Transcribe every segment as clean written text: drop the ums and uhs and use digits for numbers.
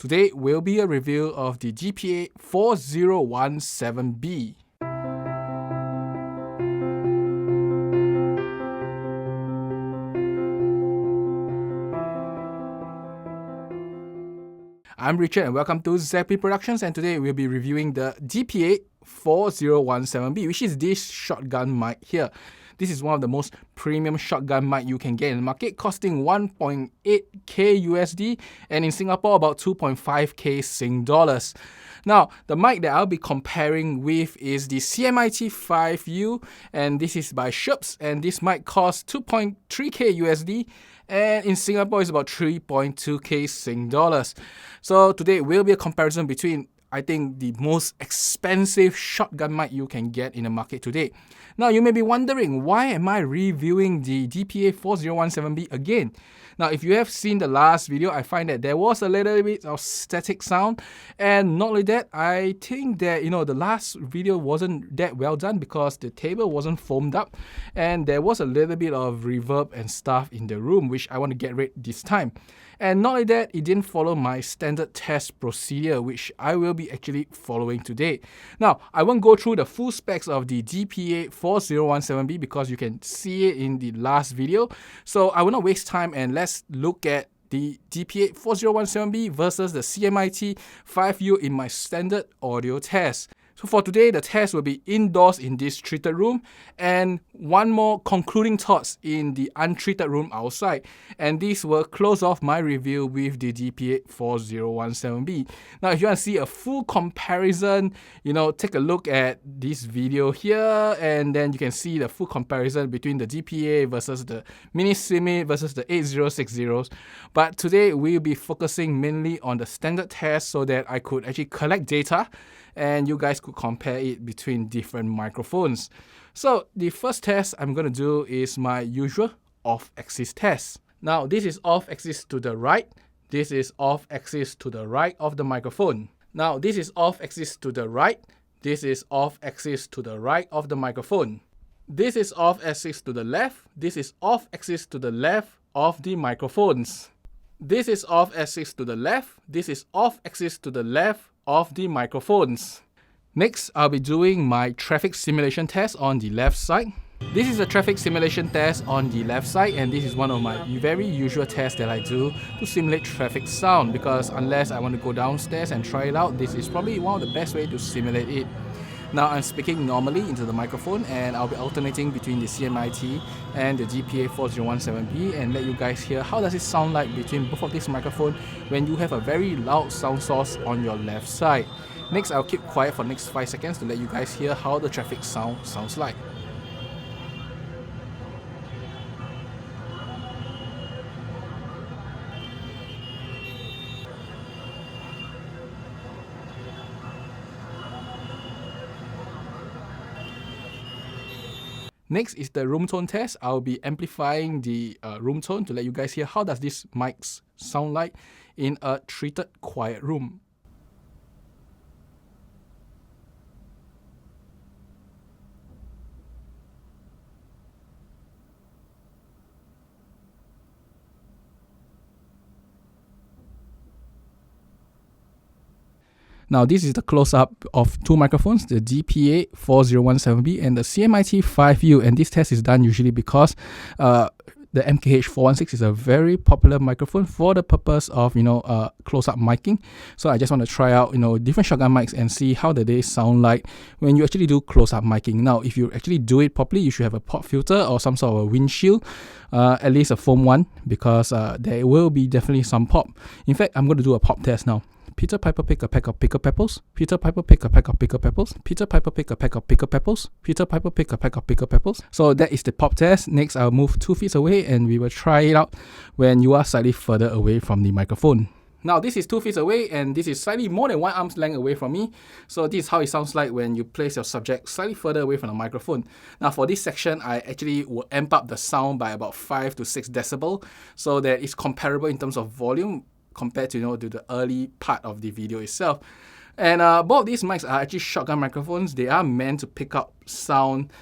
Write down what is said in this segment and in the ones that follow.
Today will be a review of the DPA 4017B. I'm Richard and welcome to Zappy Productions, and today we'll be reviewing the DPA 4017B, which is this shotgun mic here. This is one of the most premium shotgun mic you can get in the market, costing 1.8k USD and in Singapore about 2.5k Sing dollars. Now, the mic that I'll be comparing with is the CMIT5U, and this is by Schoeps, and this mic costs 2.3k USD and in Singapore is about 3.2k Sing dollars. So today will be a comparison between, I think, the most expensive shotgun mic you can get in the market today. Now, you may be wondering, why am I reviewing the DPA 4017B again? Now, if you have seen the last video, I find that there was a little bit of static sound, and not only that, I think that, the last video wasn't that well done because the table wasn't foamed up, and there was a little bit of reverb and stuff in the room, which I want to get rid this time. And not only that, it didn't follow my standard test procedure, which I will be actually following today. Now, I won't go through the full specs of the DPA 4017B because you can see it in the last video. So I will not waste time, and let's look at the DPA 4017B versus the CMIT5U in my standard audio test. So for today, the test will be indoors in this treated room, and one more concluding thoughts in the untreated room outside. And this will close off my review with the DPA 4017B. Now, if you want to see a full comparison, take a look at this video here, and then you can see the full comparison between the DPA versus the Mini CMIT versus the 8060s. But today, we'll be focusing mainly on the standard test so that I could actually collect data and you guys could compare it between different microphones. So the first test I'm going to do is my usual off-axis test. Now, this is off-axis to the right. This is off-axis to the right of the microphone. Now, this is off-axis to the right. This is off-axis to the right of the microphone. This is off-axis to the left. This is off-axis to the left of the microphones. This is off-axis to the left. This is off-axis to the left of the microphones. Next, I'll be doing my traffic simulation test on the left side. This is a traffic simulation test on the left side, and this is one of my very usual tests that I do to simulate traffic sound, because unless I want to go downstairs and try it out, this is probably one of the best ways to simulate it. Now, I'm speaking normally into the microphone, and I'll be alternating between the CMIT and the DPA 4017B and let you guys hear how does it sound like between both of these microphones when you have a very loud sound source on your left side. Next, I'll keep quiet for the next 5 seconds to let you guys hear how the traffic sound sounds like. Next is the room tone test. I'll be amplifying the room tone to let you guys hear how does this mic sound like in a treated quiet room. Now, this is the close-up of two microphones, the DPA 4017B and the CMIT5U, and this test is done usually because the MKH416 is a very popular microphone for the purpose of, close-up miking. So I just want to try out, different shotgun mics and see how they sound like when you actually do close-up miking. Now, if you actually do it properly, you should have a pop filter or some sort of a windshield, at least a foam one, because there will be definitely some pop. In fact, I'm going to do a pop test now. Peter Piper pick a peck of pickled peppers. Peter Piper pick a peck of pickled peppers. Peter Piper pick a peck of pickled peppers. Peter Piper pick a peck of pickled peppers. So that is the pop test. Next, I'll move 2 feet away and we will try it out when you are slightly further away from the microphone. Now, this is 2 feet away and this is slightly more than 1 arm's length away from me. So this is how it sounds like when you place your subject slightly further away from the microphone. Now, for this section, I actually will amp up the sound by about 5 to 6 decibel so that it's comparable in terms of volume compared to, to the early part of the video itself. And both these mics are actually shotgun microphones. They are meant to pick up sound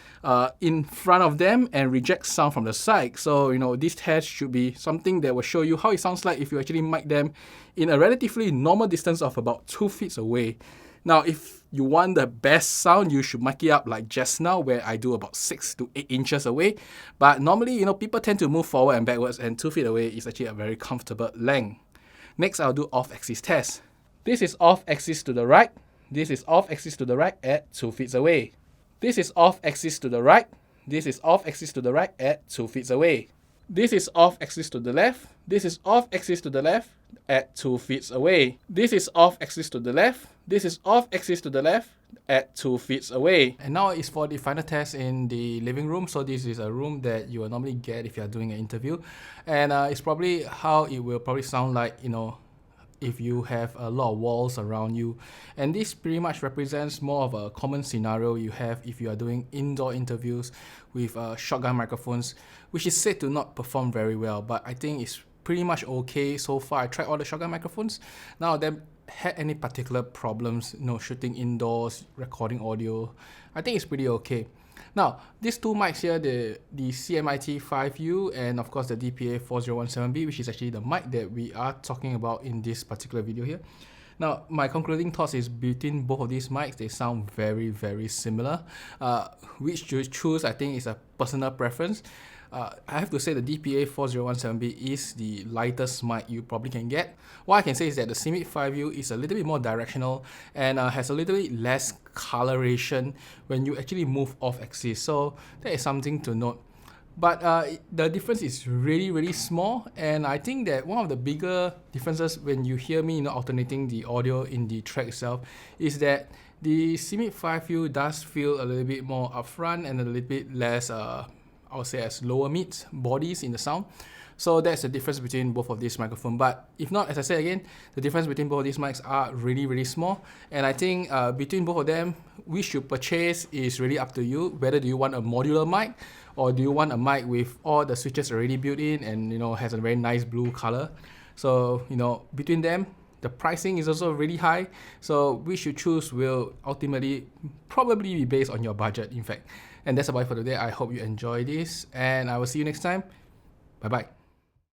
in front of them and reject sound from the side. So, this test should be something that will show you how it sounds like if you actually mic them in a relatively normal distance of about 2 feet away. Now, if you want the best sound, you should mic it up like just now, where I do about 6 to 8 inches away. But normally, people tend to move forward and backwards, and 2 feet away is actually a very comfortable length. Next, I'll do off-axis test. This is off-axis to the right. This is off-axis to the right at 2 feet away. This is off-axis to the right. This is off-axis to the right at 2 feet away. This is off-axis to the left. This is off-axis to the left at 2 feet away. This is off-axis to the left. This is off-axis to the left at 2 feet away. And now it's for the final test in the living room. So this is a room that you will normally get if you are doing an interview. And it's probably how it will probably sound like, if you have a lot of walls around you. And this pretty much represents more of a common scenario you have if you are doing indoor interviews with shotgun microphones, which is said to not perform very well, but I think it's pretty much okay so far. I tried all the shotgun microphones. None of them had any particular problems, shooting indoors, recording audio. I think it's pretty okay. Now, these two mics here, the CMIT5U and of course the DPA 4017B, which is actually the mic that we are talking about in this particular video here. Now, my concluding thoughts is between both of these mics, they sound very, very similar. Which to choose, I think, is a personal preference. I have to say the DPA 4017B is the lightest mic you probably can get. What I can say is that the CMIT5U is a little bit more directional and has a little bit less coloration when you actually move off axis. So that is something to note. But the difference is really, really small, and I think that one of the bigger differences when you hear me alternating the audio in the track itself is that the CMIT5U does feel a little bit more upfront and a little bit less I would say as lower mid bodies in the sound. So that's the difference between both of these microphones. But if not, as I said again, the difference between both of these mics are really, really small. And I think between both of them, which you purchase is really up to you. Whether do you want a modular mic or do you want a mic with all the switches already built in and has a very nice blue color. So between them, the pricing is also really high. So which you choose will ultimately probably be based on your budget, in fact. And that's about it for today. I hope you enjoy this, and I will see you next time. Bye-bye.